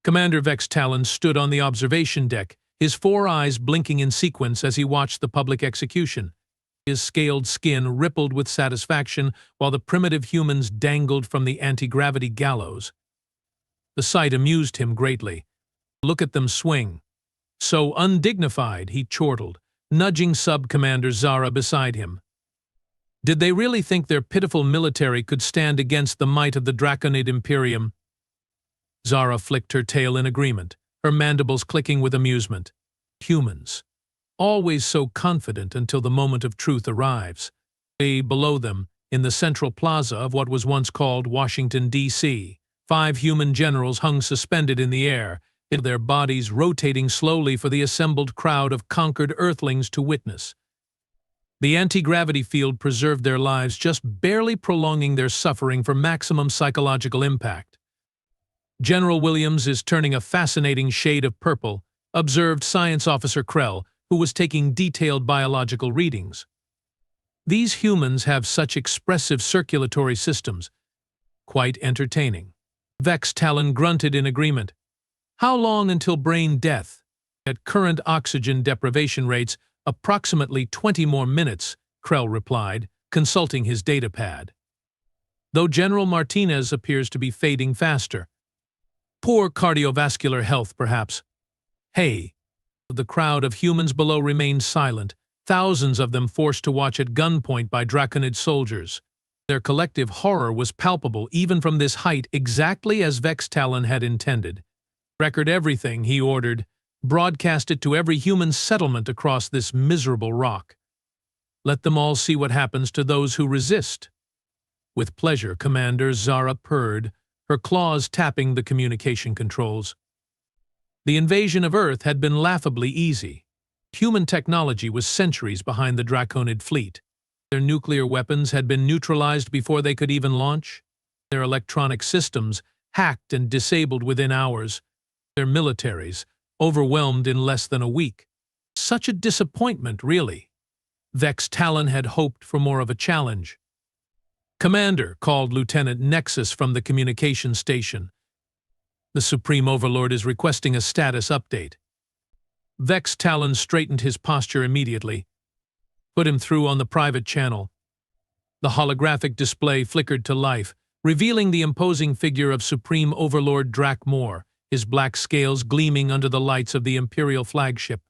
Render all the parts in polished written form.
Commander Vex Talon stood on the observation deck, his four eyes blinking in sequence as he watched the public execution. His scaled skin rippled with satisfaction while the primitive humans dangled from the anti-gravity gallows. The sight amused him greatly. Look at them swing. So undignified, he chortled, nudging Sub-Commander Zara beside him. Did they really think their pitiful military could stand against the might of the Draconid Imperium? Zara flicked her tail in agreement, her mandibles clicking with amusement. Humans. Always so confident until the moment of truth arrives. Below them, in the central plaza of what was once called Washington, D.C., 5 human generals hung suspended in the air, their bodies rotating slowly for the assembled crowd of conquered Earthlings to witness. The anti-gravity field preserved their lives, just barely prolonging their suffering for maximum psychological impact. General Williams is turning a fascinating shade of purple, observed Science Officer Krell, who was taking detailed biological readings. These humans have such expressive circulatory systems. Quite entertaining. Vex Talon grunted in agreement. How long until brain death? At current oxygen deprivation rates, approximately 20 more minutes, Krell replied, consulting his datapad. Though General Martinez appears to be fading faster. Poor cardiovascular health, perhaps. Hey! The crowd of humans below remained silent, thousands of them forced to watch at gunpoint by Draconid soldiers. Their collective horror was palpable even from this height, exactly as Vex Talon had intended. Record everything, he ordered. Broadcast it to every human settlement across this miserable rock. Let them all see what happens to those who resist. With pleasure, Commander Zara purred, her claws tapping the communication controls. The invasion of Earth had been laughably easy. Human technology was centuries behind the Draconid fleet. Their nuclear weapons had been neutralized before they could even launch. Their electronic systems hacked and disabled within hours. Their militaries overwhelmed in less than a week. Such a disappointment, really. Vex Talon had hoped for more of a challenge. "Commander," called Lieutenant Nexus from the communication station. "The Supreme Overlord is requesting a status update." Vex Talon straightened his posture immediately. Put him through on the private channel. The holographic display flickered to life, revealing the imposing figure of Supreme Overlord Drac Moore, his black scales gleaming under the lights of the Imperial flagship.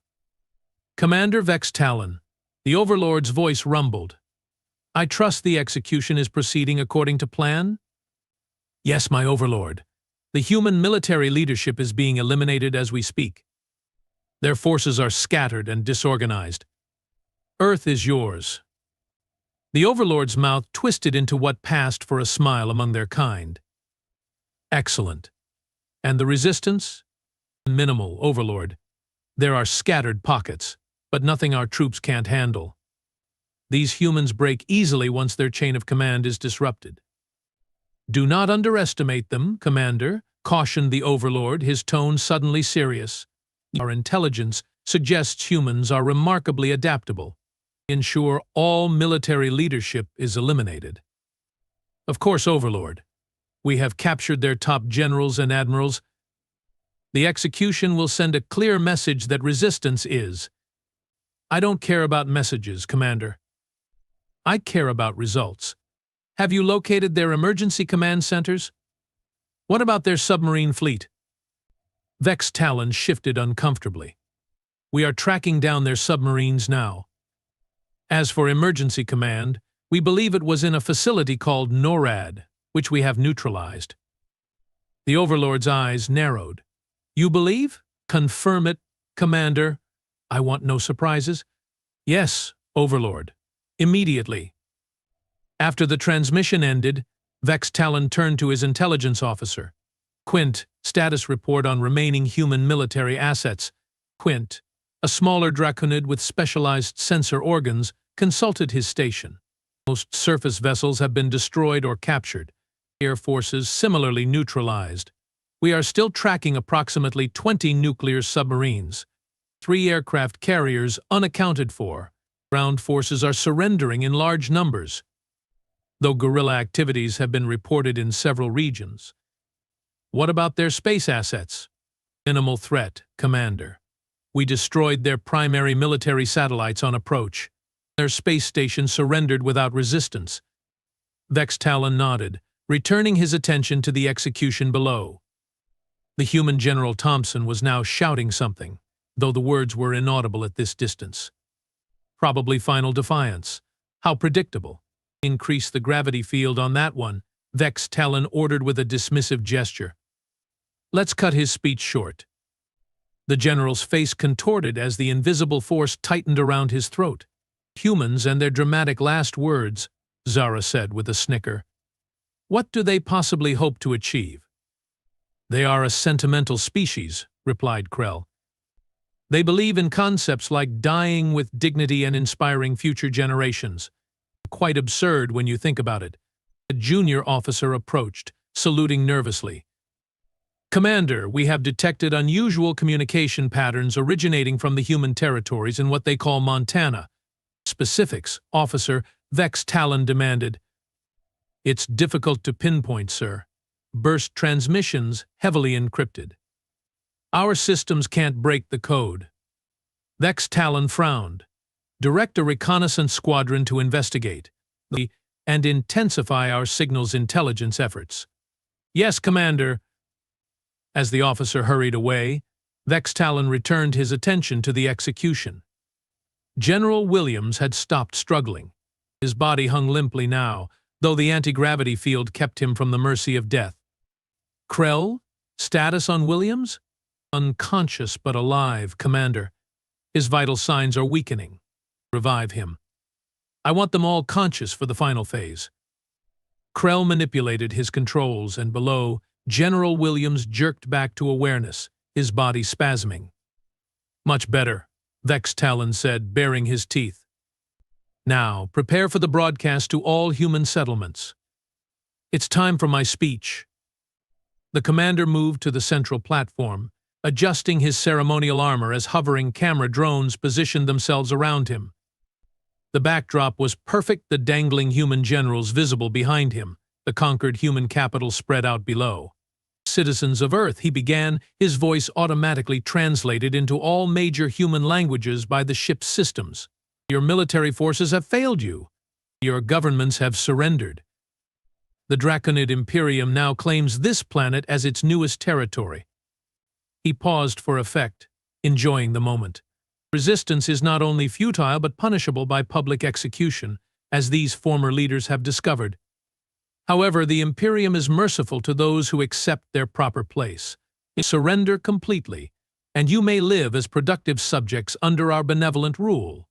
"Commander Vex Talon," the Overlord's voice rumbled. "I trust the execution is proceeding according to plan?" "Yes, my Overlord. The human military leadership is being eliminated as we speak. Their forces are scattered and disorganized. Earth is yours." The Overlord's mouth twisted into what passed for a smile among their kind. "Excellent. And the resistance?" "Minimal, Overlord. There are scattered pockets, but nothing our troops can't handle. These humans break easily once their chain of command is disrupted." "Do not underestimate them, Commander," cautioned the Overlord, his tone suddenly serious. "Our intelligence suggests humans are remarkably adaptable. Ensure all military leadership is eliminated." "Of course, Overlord. We have captured their top generals and admirals. The execution will send a clear message that resistance is." "I don't care about messages, Commander. I care about results. Have you located their emergency command centers? What about their submarine fleet?" Vex Talon shifted uncomfortably. "We are tracking down their submarines now. As for emergency command, we believe it was in a facility called NORAD, which we have neutralized." The Overlord's eyes narrowed. "You believe? Confirm it, Commander. I want no surprises." "Yes, Overlord. Immediately." After the transmission ended, Vex Talon turned to his intelligence officer. "Quint, status report on remaining human military assets." Quint, a smaller Draconid with specialized sensor organs, consulted his station. "Most surface vessels have been destroyed or captured. Air forces similarly neutralized. We are still tracking approximately 20 nuclear submarines. 3 aircraft carriers unaccounted for. Ground forces are surrendering in large numbers, though guerrilla activities have been reported in several regions." "What about their space assets?" Minimal threat, Commander. We destroyed their primary military satellites on approach. Their space station surrendered without resistance. Vex Talon nodded, returning his attention to the execution below. The human General Thompson was now shouting something, though the words were inaudible at this distance. Probably final defiance. How predictable. Increase the gravity field on that one, Vex Talon ordered with a dismissive gesture. Let's cut his speech short. The general's face contorted as the invisible force tightened around his throat. Humans and their dramatic last words, Zara said with a snicker. What do they possibly hope to achieve? They are a sentimental species, replied Krell. They believe in concepts like dying with dignity and inspiring future generations. Quite absurd when you think about it. A junior officer approached, saluting nervously. Commander, we have detected unusual communication patterns originating from the human territories in what they call Montana. Specifics, Officer, Vex Talon demanded. It's difficult to pinpoint, sir. Burst transmissions heavily encrypted. Our systems can't break the code. Vex Talon frowned. Direct a reconnaissance squadron to investigate and intensify our signals intelligence efforts. Yes, Commander. As the officer hurried away, Vex Talon returned his attention to the execution. General Williams had stopped struggling. His body hung limply now, though the anti-gravity field kept him from the mercy of death. Krell? Status on Williams? Unconscious but alive, Commander. His vital signs are weakening. Revive him. I want them all conscious for the final phase. Krell manipulated his controls, and below, General Williams jerked back to awareness, his body spasming. Much better, Vex Talon said, baring his teeth. Now, prepare for the broadcast to all human settlements. It's time for my speech. The commander moved to the central platform, adjusting his ceremonial armor as hovering camera drones positioned themselves around him. The backdrop was perfect, the dangling human generals visible behind him, the conquered human capital spread out below. Citizens of Earth, he began, his voice automatically translated into all major human languages by the ship's systems. Your military forces have failed you. Your governments have surrendered. The Draconid Imperium now claims this planet as its newest territory. He paused for effect, enjoying the moment. Resistance is not only futile but punishable by public execution, as these former leaders have discovered. However, the Imperium is merciful to those who accept their proper place. Surrender completely, and you may live as productive subjects under our benevolent rule.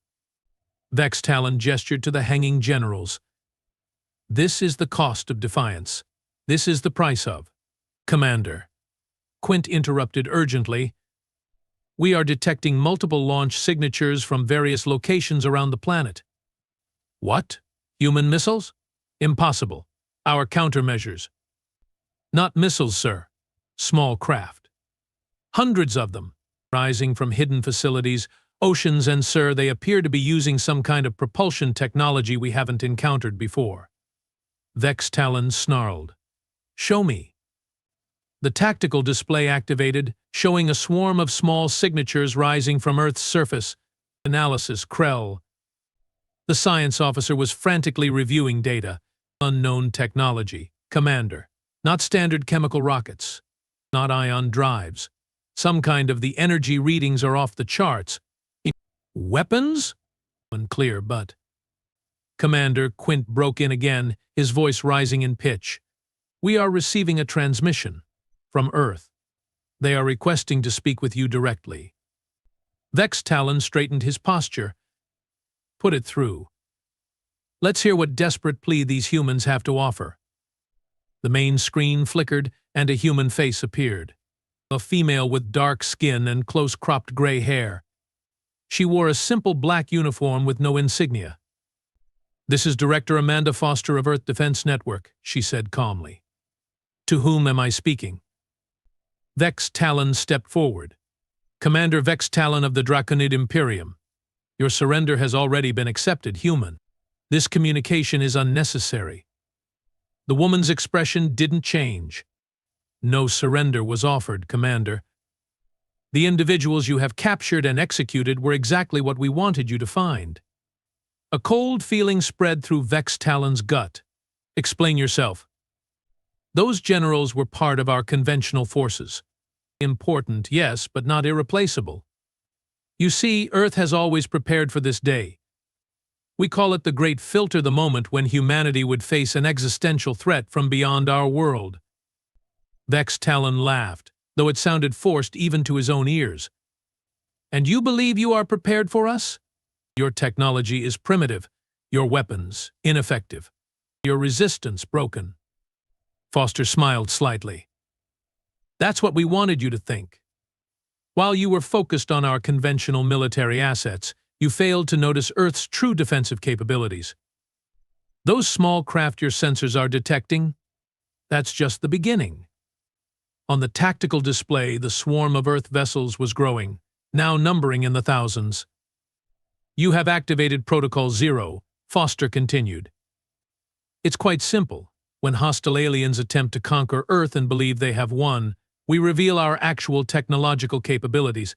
Vex Talon gestured to the hanging generals. This is the cost of defiance. This is the price of. Commander. Quint interrupted urgently. We are detecting multiple launch signatures from various locations around the planet. What? Human missiles? Impossible. Our countermeasures. Not missiles, sir. Small craft. Hundreds of them, rising from hidden facilities, oceans, and sir, they appear to be using some kind of propulsion technology we haven't encountered before. Vex Talon snarled. Show me. The tactical display activated, showing a swarm of small signatures rising from Earth's surface. Analysis, Krell. The science officer was frantically reviewing data. Unknown technology, Commander. Not standard chemical rockets. Not ion drives. Some kind of the energy readings are off the charts. Weapons? Unclear, but... Commander, Quint broke in again, his voice rising in pitch. We are receiving a transmission. From Earth. They are requesting to speak with you directly. Vex Talon straightened his posture. Put it through. Let's hear what desperate plea these humans have to offer. The main screen flickered, and a human face appeared. A female with dark skin and close-cropped gray hair. She wore a simple black uniform with no insignia. This is Director Amanda Foster of Earth Defense Network, she said calmly. To whom am I speaking? Vex Talon stepped forward. Commander Vex Talon of the Draconid Imperium. Your surrender has already been accepted, human. This communication is unnecessary. The woman's expression didn't change. No surrender was offered, Commander. The individuals you have captured and executed were exactly what we wanted you to find. A cold feeling spread through Vex Talon's gut. Explain yourself. Those generals were part of our conventional forces. Important, yes, but not irreplaceable. You see, Earth has always prepared for this day. We call it the Great Filter, the moment when humanity would face an existential threat from beyond our world. Vex Talon laughed, though it sounded forced even to his own ears. And you believe you are prepared for us? Your technology is primitive, your weapons ineffective, your resistance broken. Foster smiled slightly. That's what we wanted you to think. While you were focused on our conventional military assets, you failed to notice Earth's true defensive capabilities. Those small craft your sensors are detecting, that's just the beginning. On the tactical display, the swarm of Earth vessels was growing, now numbering in the thousands. You have activated Protocol Zero, Foster continued. It's quite simple. When hostile aliens attempt to conquer Earth and believe they have won, we reveal our actual technological capabilities.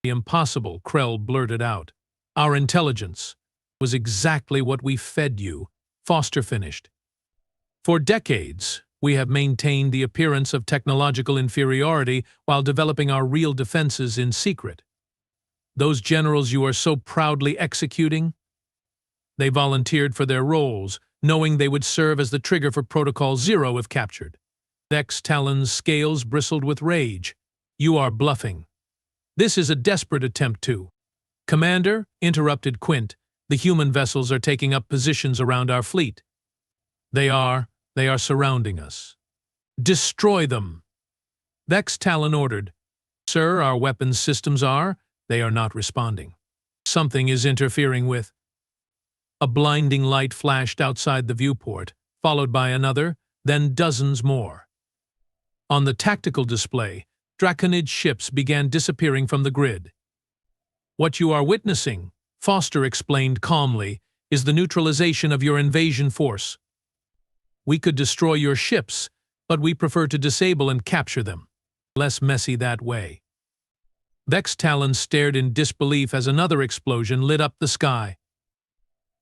The impossible, Krell blurted out. Our intelligence was exactly what we fed you, Foster finished. For decades, we have maintained the appearance of technological inferiority while developing our real defenses in secret. Those generals you are so proudly executing? They volunteered for their roles, knowing they would serve as the trigger for Protocol Zero if captured. Vex Talon's scales bristled with rage. You are bluffing. This is a desperate attempt to. Commander, interrupted Quint, the human vessels are taking up positions around our fleet. They are surrounding us. Destroy them. Vex Talon ordered. Sir, our weapons systems they are not responding. Something is interfering with. A blinding light flashed outside the viewport, followed by another, then dozens more. On the tactical display, Draconid ships began disappearing from the grid. What you are witnessing, Foster explained calmly, is the neutralization of your invasion force. We could destroy your ships, but we prefer to disable and capture them. Less messy that way. Vex Talon stared in disbelief as another explosion lit up the sky.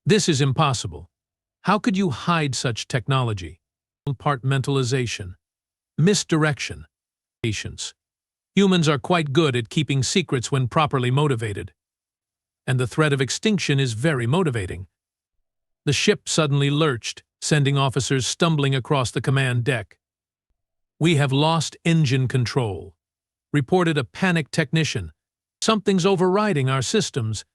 This is impossible. How could you hide such technology? Compartmentalization. Misdirection. Patience. Humans are quite good at keeping secrets when properly motivated. And the threat of extinction is very motivating. The ship suddenly lurched, sending officers stumbling across the command deck. We have lost engine control, reported a panicked technician. Something's overriding our systems.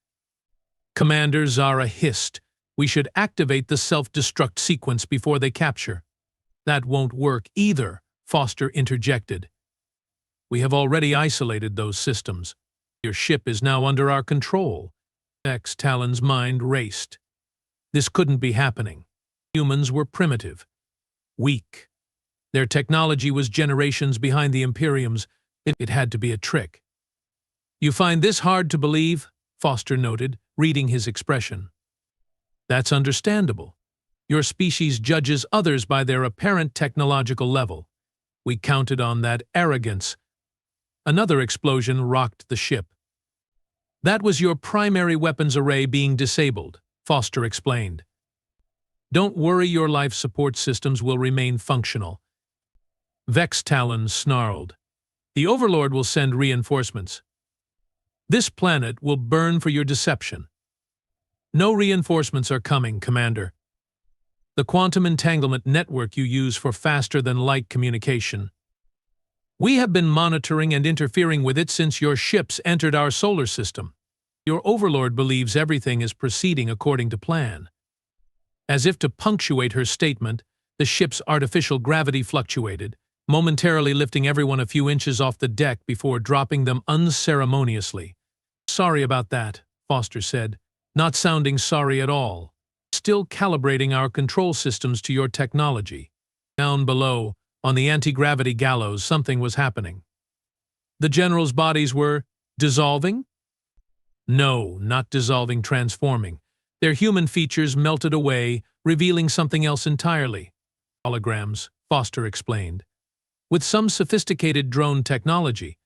Commander Zara hissed. We should activate the self-destruct sequence before they capture. That won't work either, Foster interjected. We have already isolated those systems. Your ship is now under our control. Vex Talon's mind raced. This couldn't be happening. Humans were primitive, weak. Their technology was generations behind the Imperium's. It had to be a trick. You find this hard to believe? Foster noted, reading his expression. That's understandable. Your species judges others by their apparent technological level. We counted on that arrogance. Another explosion rocked the ship. That was your primary weapons array being disabled, Foster explained. Don't worry, your life support systems will remain functional. Vex Talon snarled. The Overlord will send reinforcements. This planet will burn for your deception. No reinforcements are coming, Commander. The quantum entanglement network you use for faster-than-light communication. We have been monitoring and interfering with it since your ships entered our solar system. Your Overlord believes everything is proceeding according to plan. As if to punctuate her statement, the ship's artificial gravity fluctuated, momentarily lifting everyone a few inches off the deck before dropping them unceremoniously. Sorry about that, Foster said, not sounding sorry at all. Still calibrating our control systems to your technology. Down below, on the anti-gravity gallows, something was happening. The generals' bodies were dissolving? No, not dissolving, transforming. Their human features melted away, revealing something else entirely. Holograms, Foster explained. With some sophisticated drone technology.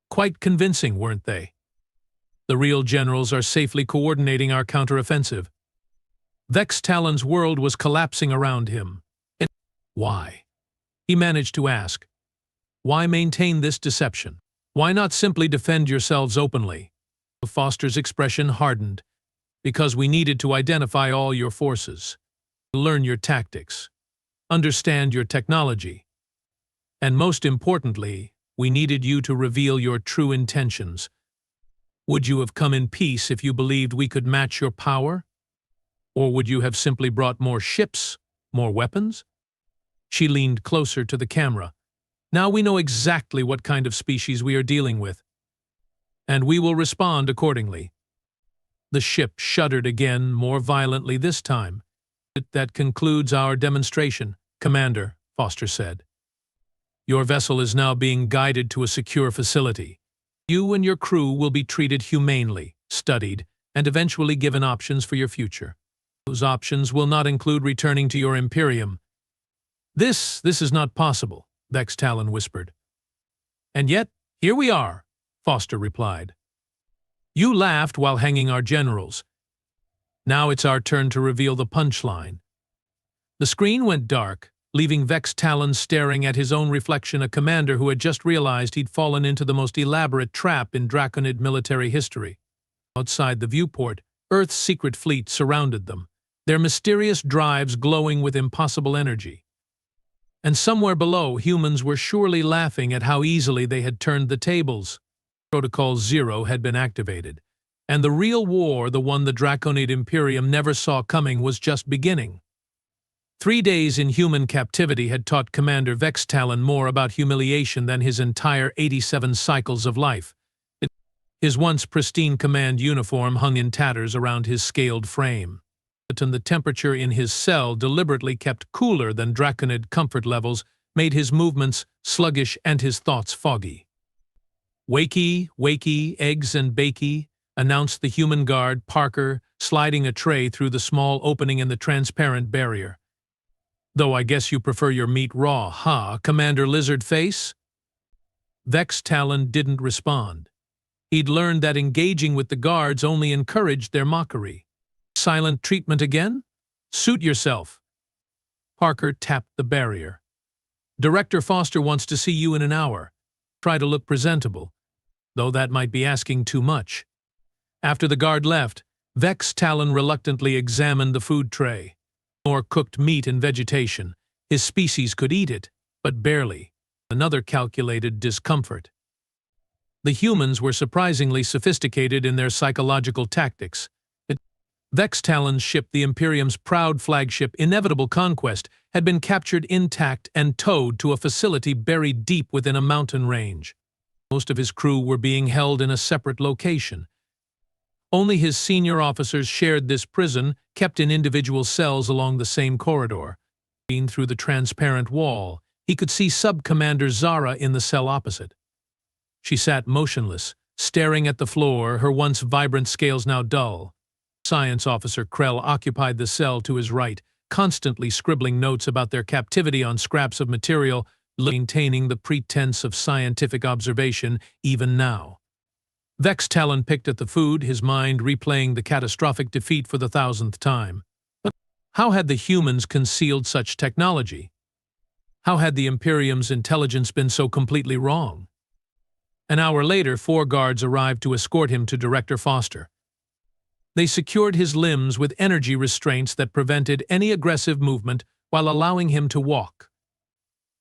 Quite convincing, weren't they? The real generals are safely coordinating our counteroffensive. Vex Talon's world was collapsing around him. And why? He managed to ask. Why maintain this deception? Why not simply defend yourselves openly? Foster's expression hardened. Because we needed to identify all your forces, learn your tactics, understand your technology, and most importantly, we needed you to reveal your true intentions. Would you have come in peace if you believed we could match your power? Or would you have simply brought more ships, more weapons? She leaned closer to the camera. Now we know exactly what kind of species we are dealing with, and we will respond accordingly. The ship shuddered again, more violently this time. That concludes our demonstration, Commander, Foster said. Your vessel is now being guided to a secure facility. You and your crew will be treated humanely, studied, and eventually given options for your future. Those options will not include returning to your Imperium. This is not possible, Vex Talon whispered. And yet, here we are, Foster replied. You laughed while hanging our generals. Now it's our turn to reveal the punchline. The screen went dark, leaving Vex Talon staring at his own reflection, a commander who had just realized he'd fallen into the most elaborate trap in Draconid military history. Outside the viewport, Earth's secret fleet surrounded them, their mysterious drives glowing with impossible energy. And somewhere below, humans were surely laughing at how easily they had turned the tables. Protocol Zero had been activated, and the real war, the one the Draconid Imperium never saw coming, was just beginning. 3 days in human captivity had taught Commander Vex Talon more about humiliation than his entire 87 cycles of life. His once pristine command uniform hung in tatters around his scaled frame. And the temperature in his cell, deliberately kept cooler than Draconid comfort levels, made his movements sluggish and his thoughts foggy. Wakey, wakey, eggs and bakey, announced the human guard, Parker, sliding a tray through the small opening in the transparent barrier. Though I guess you prefer your meat raw, huh, Commander Lizardface? Vex Talon didn't respond. He'd learned that engaging with the guards only encouraged their mockery. Silent treatment again? Suit yourself. Parker tapped the barrier. Director Foster wants to see you in an hour. Try to look presentable, though that might be asking too much. After the guard left, Vex Talon reluctantly examined the food tray. More cooked meat and vegetation. His species could eat it, but barely. Another calculated discomfort. The humans were surprisingly sophisticated in their psychological tactics. Vex Talon's ship, the Imperium's proud flagship, Inevitable Conquest, had been captured intact and towed to a facility buried deep within a mountain range. Most of his crew were being held in a separate location. Only his senior officers shared this prison, kept in individual cells along the same corridor. Seen through the transparent wall, he could see Sub-Commander Zara in the cell opposite. She sat motionless, staring at the floor, her once vibrant scales now dull. Science Officer Krell occupied the cell to his right, constantly scribbling notes about their captivity on scraps of material, maintaining the pretense of scientific observation even now. Vex Talon picked at the food, his mind replaying the catastrophic defeat for the 1000th time. But how had the humans concealed such technology? How had the Imperium's intelligence been so completely wrong? An hour later, 4 guards arrived to escort him to Director Foster. They secured his limbs with energy restraints that prevented any aggressive movement while allowing him to walk.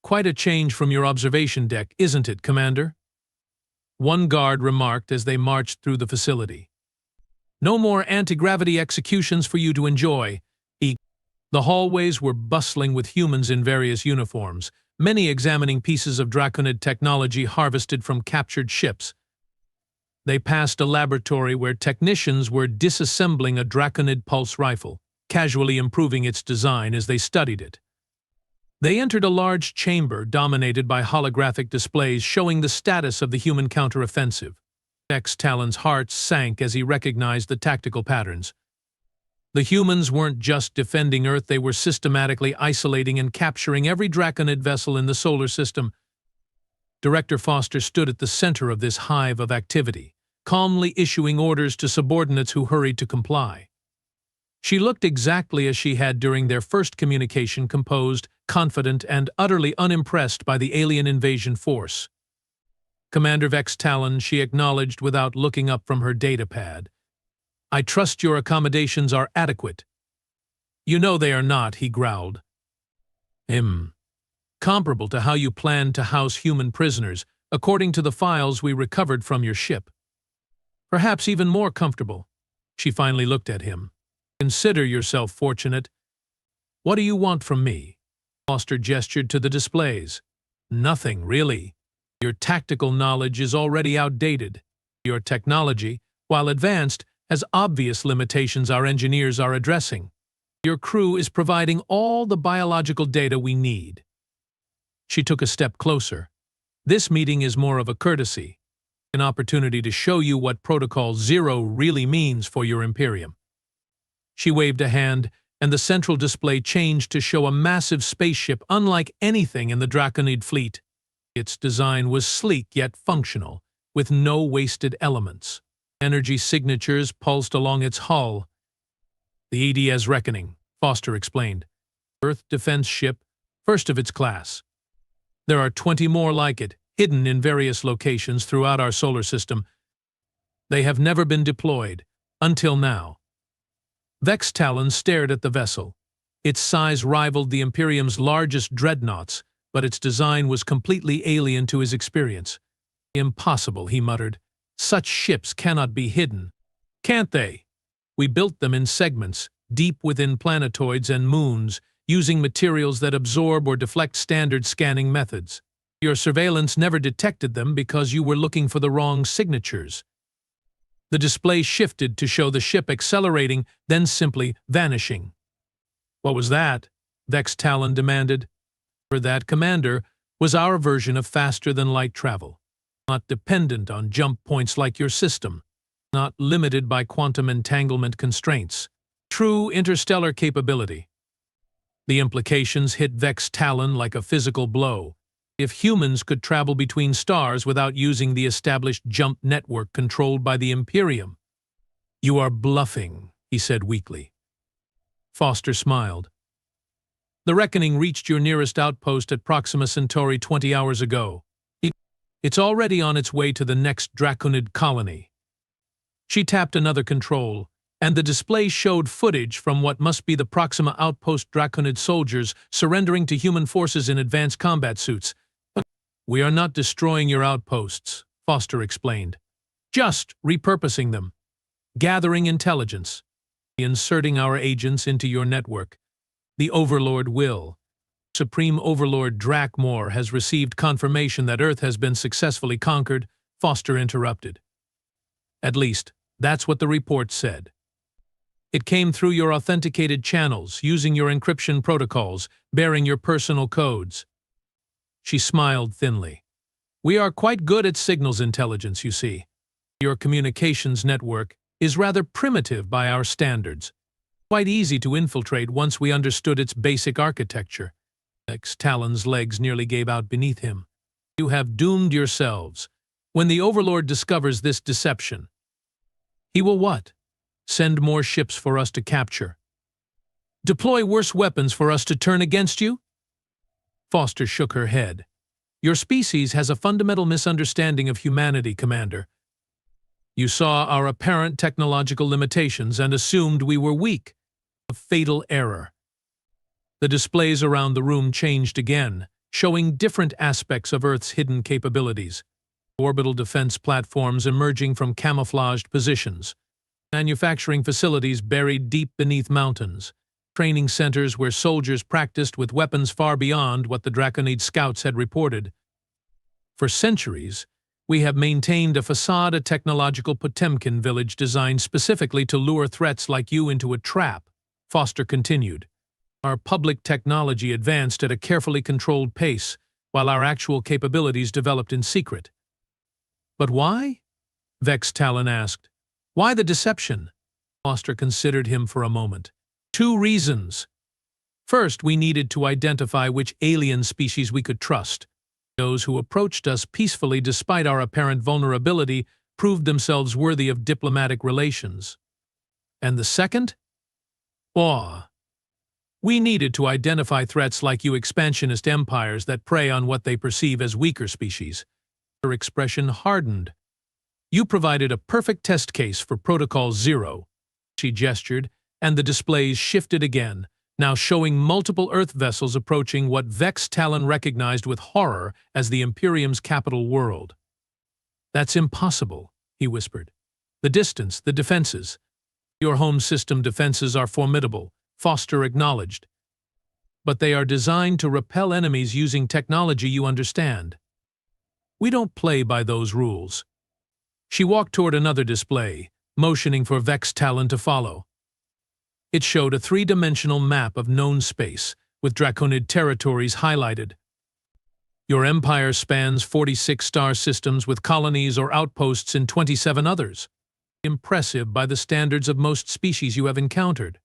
Quite a change from your observation deck, isn't it, Commander? One guard remarked as they marched through the facility. No more anti-gravity executions for you to enjoy. The hallways were bustling with humans in various uniforms, many examining pieces of Draconid technology harvested from captured ships. They passed a laboratory where technicians were disassembling a Draconid pulse rifle, casually improving its design as they studied it. They entered a large chamber dominated by holographic displays showing the status of the human counteroffensive. Vex Talon's heart sank as he recognized the tactical patterns. The humans weren't just defending Earth, they were systematically isolating and capturing every Draconid vessel in the solar system. Director Foster stood at the center of this hive of activity, calmly issuing orders to subordinates who hurried to comply. She looked exactly as she had during their first communication, composed, confident, and utterly unimpressed by the alien invasion force. Commander Vex Talon, she acknowledged without looking up from her datapad. I trust your accommodations are adequate. You know they are not, he growled. Comparable to how you planned to house human prisoners, according to the files we recovered from your ship. Perhaps even more comfortable. She finally looked at him. Consider yourself fortunate. What do you want from me? Foster gestured to the displays. Nothing, really. Your tactical knowledge is already outdated. Your technology, while advanced, has obvious limitations our engineers are addressing. Your crew is providing all the biological data we need. She took a step closer. This meeting is more of a courtesy, an opportunity to show you what Protocol Zero really means for your Imperium. She waved a hand, and the central display changed to show a massive spaceship unlike anything in the Draconid fleet. Its design was sleek yet functional, with no wasted elements. Energy signatures pulsed along its hull. The EDS Reckoning, Foster explained. Earth defense ship, first of its class. There are 20 more like it, hidden in various locations throughout our solar system. They have never been deployed, until now. Vex Talon stared at the vessel. Its size rivaled the Imperium's largest dreadnoughts, but its design was completely alien to his experience. Impossible, he muttered. Such ships cannot be hidden. Can't they? We built them in segments, deep within planetoids and moons, using materials that absorb or deflect standard scanning methods. Your surveillance never detected them because you were looking for the wrong signatures. The display shifted to show the ship accelerating, then simply vanishing. What was that? Vex Talon demanded. For that, Commander, was our version of faster-than-light travel. Not dependent on jump points like your system. Not limited by quantum entanglement constraints. True interstellar capability. The implications hit Vex Talon like a physical blow. If humans could travel between stars without using the established jump network controlled by the Imperium. You are bluffing, he said weakly. Foster smiled. The Reckoning reached your nearest outpost at Proxima Centauri 20 hours ago. It's already on its way to the next Draconid colony. She tapped another control, and the display showed footage from what must be the Proxima outpost Draconid soldiers surrendering to human forces in advanced combat suits. We are not destroying your outposts, Foster explained. Just repurposing them. Gathering intelligence. Inserting our agents into your network. The Overlord will. Supreme Overlord Drakmor has received confirmation that Earth has been successfully conquered, Foster interrupted. At least, that's what the report said. It came through your authenticated channels, using your encryption protocols, bearing your personal codes. She smiled thinly. We are quite good at signals intelligence, you see. Your communications network is rather primitive by our standards. Quite easy to infiltrate once we understood its basic architecture. Vex Talon's legs nearly gave out beneath him. You have doomed yourselves. When the Overlord discovers this deception, he will what? Send more ships for us to capture. Deploy worse weapons for us to turn against you? Foster shook her head. Your species has a fundamental misunderstanding of humanity, Commander. You saw our apparent technological limitations and assumed we were weak. A fatal error. The displays around the room changed again, showing different aspects of Earth's hidden capabilities. Orbital defense platforms emerging from camouflaged positions. Manufacturing facilities buried deep beneath mountains. Training centers where soldiers practiced with weapons far beyond what the Draconid scouts had reported. For centuries, we have maintained a facade, a technological Potemkin village designed specifically to lure threats like you into a trap, Foster continued. Our public technology advanced at a carefully controlled pace, while our actual capabilities developed in secret. But why? Vex Talon asked. Why the deception? Foster considered him for a moment. 2 reasons. First, we needed to identify which alien species we could trust. Those who approached us peacefully despite our apparent vulnerability proved themselves worthy of diplomatic relations. And the second? Awe. We needed to identify threats like you expansionist empires that prey on what they perceive as weaker species. Her expression hardened. You provided a perfect test case for Protocol Zero. She gestured, and the displays shifted again, now showing multiple Earth vessels approaching what Vex Talon recognized with horror as the Imperium's capital world. That's impossible, he whispered. The distance, the defenses. Your home system defenses are formidable, Foster acknowledged. But they are designed to repel enemies using technology you understand. We don't play by those rules. She walked toward another display, motioning for Vex Talon to follow. It showed a three-dimensional map of known space, with Draconid territories highlighted. Your empire spans 46 star systems with colonies or outposts in 27 others. Impressive by the standards of most species you have encountered.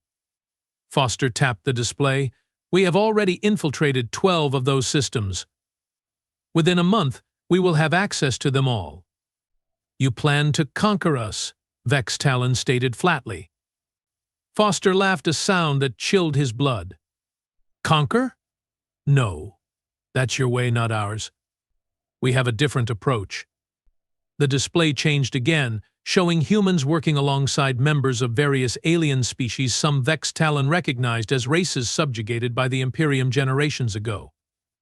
Foster tapped the display. We have already infiltrated 12 of those systems. Within a month, we will have access to them all. You plan to conquer us, Vex Talon stated flatly. Foster laughed a sound that chilled his blood. Conquer? No. That's your way, not ours. We have a different approach. The display changed again, showing humans working alongside members of various alien species some Vex Talon recognized as races subjugated by the Imperium generations ago.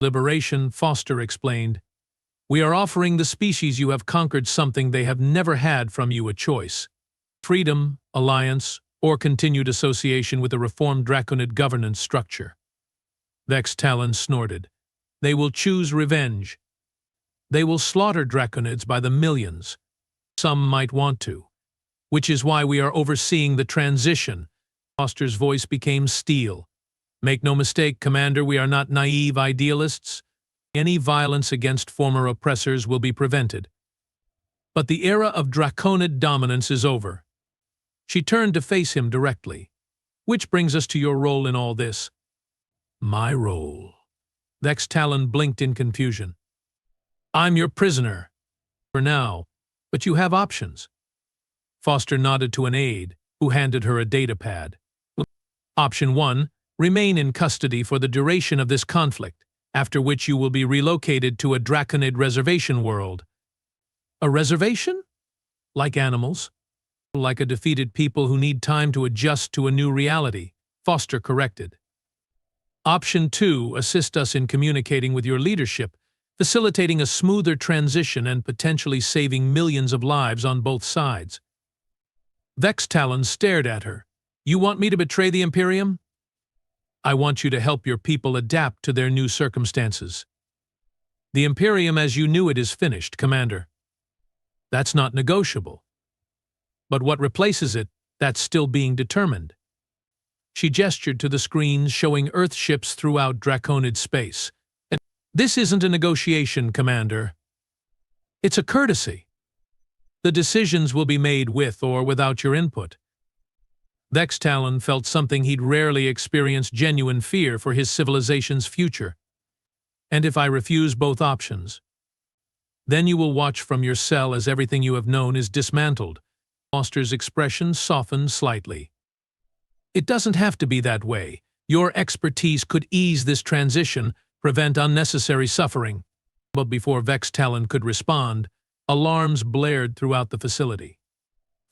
Liberation, Foster explained. We are offering the species you have conquered something they have never had from you, a choice. Freedom, alliance, or continued association with a reformed Draconid governance structure. Vex Talon snorted. They will choose revenge. They will slaughter Draconids by the millions. Some might want to. Which is why we are overseeing the transition. Foster's voice became steel. Make no mistake, Commander, we are not naive idealists. Any violence against former oppressors will be prevented. But the era of Draconid dominance is over. She turned to face him directly. Which brings us to your role in all this. My role. Vex Talon blinked in confusion. I'm your prisoner. For now, but you have options. Foster nodded to an aide, who handed her a data pad. Option 1, remain in custody for the duration of this conflict, after which you will be relocated to a Draconid reservation world. A reservation? Like animals? Like a defeated people who need time to adjust to a new reality, Foster corrected. Option 2, assist us in communicating with your leadership, facilitating a smoother transition and potentially saving millions of lives on both sides. Vex Talon stared at her. You want me to betray the Imperium? I want you to help your people adapt to their new circumstances. The Imperium as you knew it is finished, Commander. That's not negotiable. But what replaces it, that's still being determined. She gestured to the screens showing Earth ships throughout Draconid space. This isn't a negotiation, Commander. It's a courtesy. The decisions will be made with or without your input. Vex Talon felt something he'd rarely experienced: genuine fear for his civilization's future. And if I refuse both options, then you will watch from your cell as everything you have known is dismantled. Foster's expression softened slightly. It doesn't have to be that way. Your expertise could ease this transition, prevent unnecessary suffering. But before Vex Talon could respond, alarms blared throughout the facility.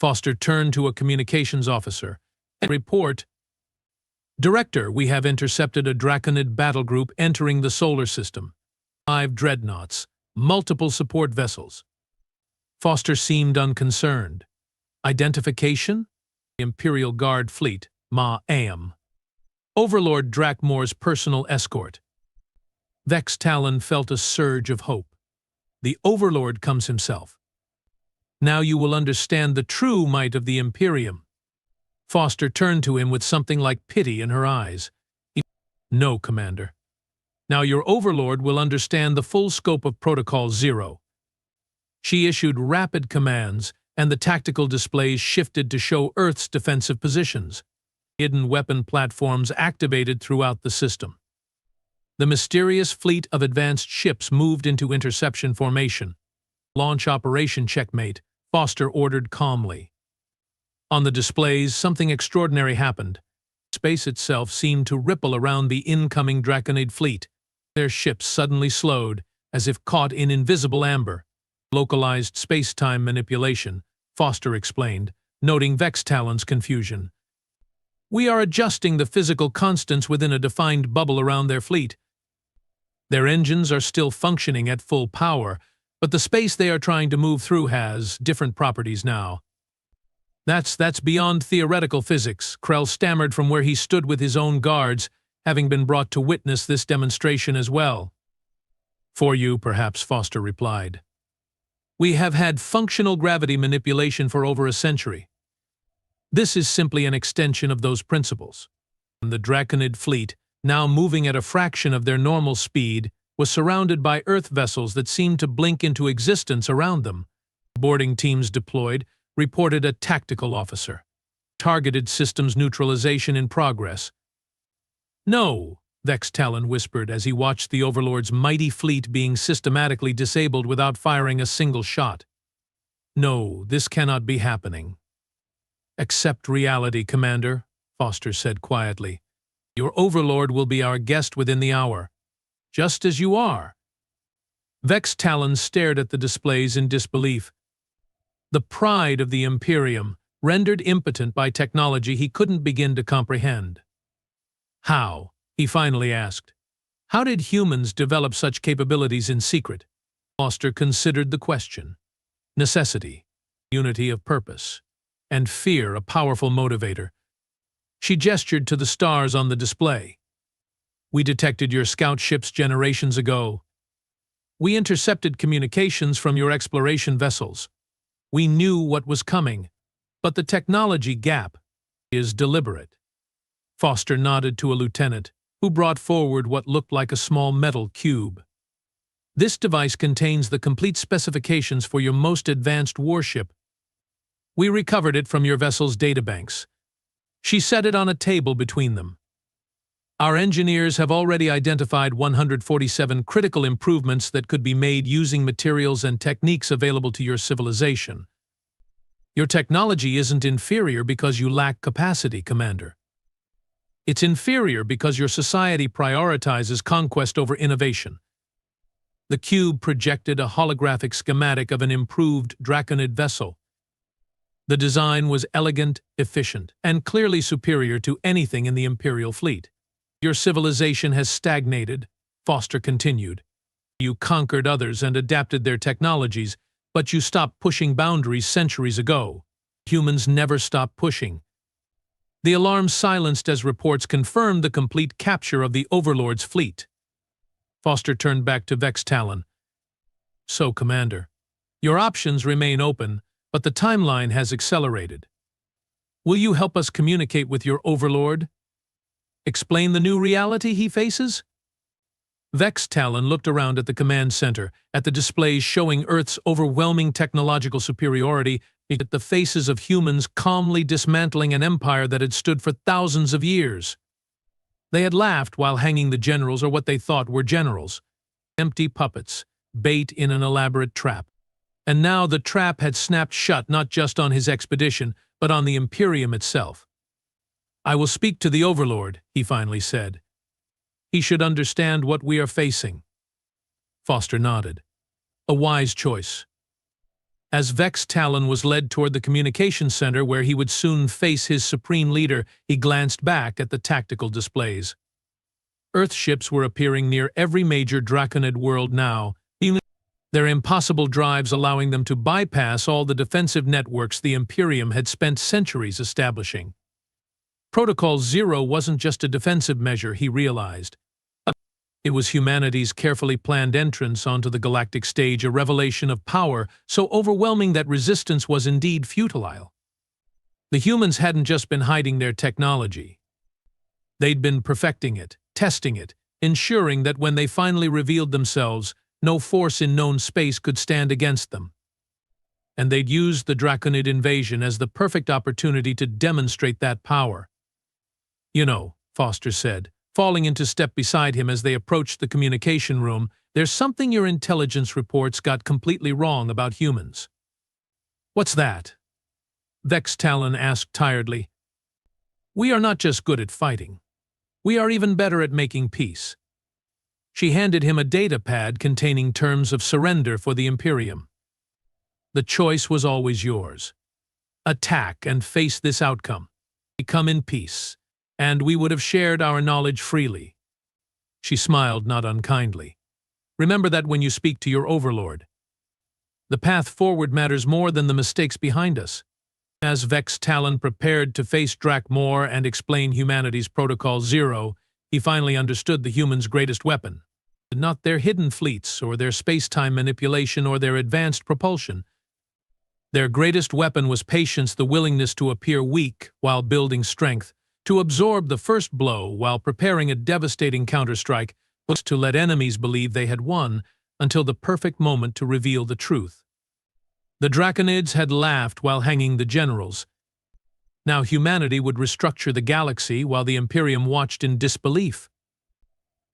Foster turned to a communications officer. Report. Director, we have intercepted a Draconid battle group entering the solar system. 5 dreadnoughts, multiple support vessels. Foster seemed unconcerned. Identification? Imperial Guard Fleet, Ma-Am. Overlord Drakmore's personal escort. Vex Talon felt a surge of hope. The Overlord comes himself. Now you will understand the true might of the Imperium. Foster turned to him with something like pity in her eyes. No, Commander. Now your Overlord will understand the full scope of Protocol Zero. She issued rapid commands, and the tactical displays shifted to show Earth's defensive positions. Hidden weapon platforms activated throughout the system. The mysterious fleet of advanced ships moved into interception formation. Launch Operation Checkmate, Foster ordered calmly. On the displays, something extraordinary happened. Space itself seemed to ripple around the incoming Draconid fleet. Their ships suddenly slowed, as if caught in invisible amber. Localized space-time manipulation, Foster explained, noting Vextalon's confusion. We are adjusting the physical constants within a defined bubble around their fleet. Their engines are still functioning at full power, but the space they are trying to move through has different properties now. That's beyond theoretical physics, Krell stammered from where he stood with his own guards, having been brought to witness this demonstration as well. For you, perhaps, Foster replied. We have had functional gravity manipulation for over a century. This is simply an extension of those principles. The Draconid fleet, now moving at a fraction of their normal speed, was surrounded by Earth vessels that seemed to blink into existence around them. Boarding teams deployed, reported a tactical officer. Targeted systems neutralization in progress. No, Vextalon whispered as he watched the Overlord's mighty fleet being systematically disabled without firing a single shot. No, this cannot be happening. Accept reality, Commander, Foster said quietly. Your Overlord will be our guest within the hour. Just as you are. Vextalon stared at the displays in disbelief. The pride of the Imperium, rendered impotent by technology he couldn't begin to comprehend. How? He finally asked. How did humans develop such capabilities in secret? Foster considered the question. Necessity, unity of purpose, and fear a powerful motivator. She gestured to the stars on the display. We detected your scout ships generations ago. We intercepted communications from your exploration vessels. We knew what was coming, but the technology gap is deliberate. Foster nodded to a lieutenant, who brought forward what looked like a small metal cube. This device contains the complete specifications for your most advanced warship. We recovered it from your vessel's databanks. She set it on a table between them. Our engineers have already identified 147 critical improvements that could be made using materials and techniques available to your civilization. Your technology isn't inferior because you lack capacity, Commander. It's inferior because your society prioritizes conquest over innovation. The cube projected a holographic schematic of an improved Draconid vessel. The design was elegant, efficient, and clearly superior to anything in the Imperial fleet. Your civilization has stagnated, Foster continued. You conquered others and adapted their technologies, but you stopped pushing boundaries centuries ago. Humans never stop pushing. The alarm silenced as reports confirmed the complete capture of the Overlord's fleet. Foster turned back to Vextalon. So, Commander, your options remain open, but the timeline has accelerated. Will you help us communicate with your Overlord? Explain the new reality he faces? Vextalon looked around at the command center, at the displays showing Earth's overwhelming technological superiority, at the faces of humans calmly dismantling an empire that had stood for thousands of years. They had laughed while hanging the generals, or what they thought were generals. Empty puppets, bait in an elaborate trap. And now the trap had snapped shut not just on his expedition, but on the Imperium itself. I will speak to the Overlord, he finally said. He should understand what we are facing. Foster nodded. A wise choice. As Vextalon was led toward the communication center where he would soon face his supreme leader, he glanced back at the tactical displays. Earth ships were appearing near every major Draconid world now, their impossible drives allowing them to bypass all the defensive networks the Imperium had spent centuries establishing. Protocol Zero wasn't just a defensive measure, he realized. It was humanity's carefully planned entrance onto the galactic stage, a revelation of power so overwhelming that resistance was indeed futile. The humans hadn't just been hiding their technology. They'd been perfecting it, testing it, ensuring that when they finally revealed themselves, no force in known space could stand against them. And they'd used the Draconid invasion as the perfect opportunity to demonstrate that power. You know, Foster said, falling into step beside him as they approached the communication room. "There's something your intelligence reports got completely wrong about humans." "What's that?" Vex Talon asked tiredly. "We are not just good at fighting. We are even better at making peace." She handed him a data pad containing terms of surrender for the Imperium. "The choice was always yours. Attack and face this outcome. Become in peace, and we would have shared our knowledge freely." She smiled not unkindly. "Remember that when you speak to your overlord. The path forward matters more than the mistakes behind us." As Vex Talon prepared to face Drakmor and explain humanity's Protocol Zero, he finally understood the humans' greatest weapon. Not their hidden fleets, or their space-time manipulation, or their advanced propulsion. Their greatest weapon was patience, the willingness to appear weak while building strength, to absorb the first blow while preparing a devastating counterstrike, was to let enemies believe they had won until the perfect moment to reveal the truth. The Draconids had laughed while hanging the generals. Now humanity would restructure the galaxy while the Imperium watched in disbelief.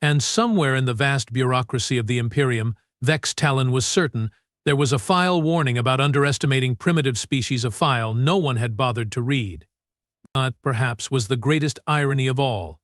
And somewhere in the vast bureaucracy of the Imperium, Vex Talon was certain there was a file warning about underestimating primitive species, a file no one had bothered to read. That, perhaps, was the greatest irony of all.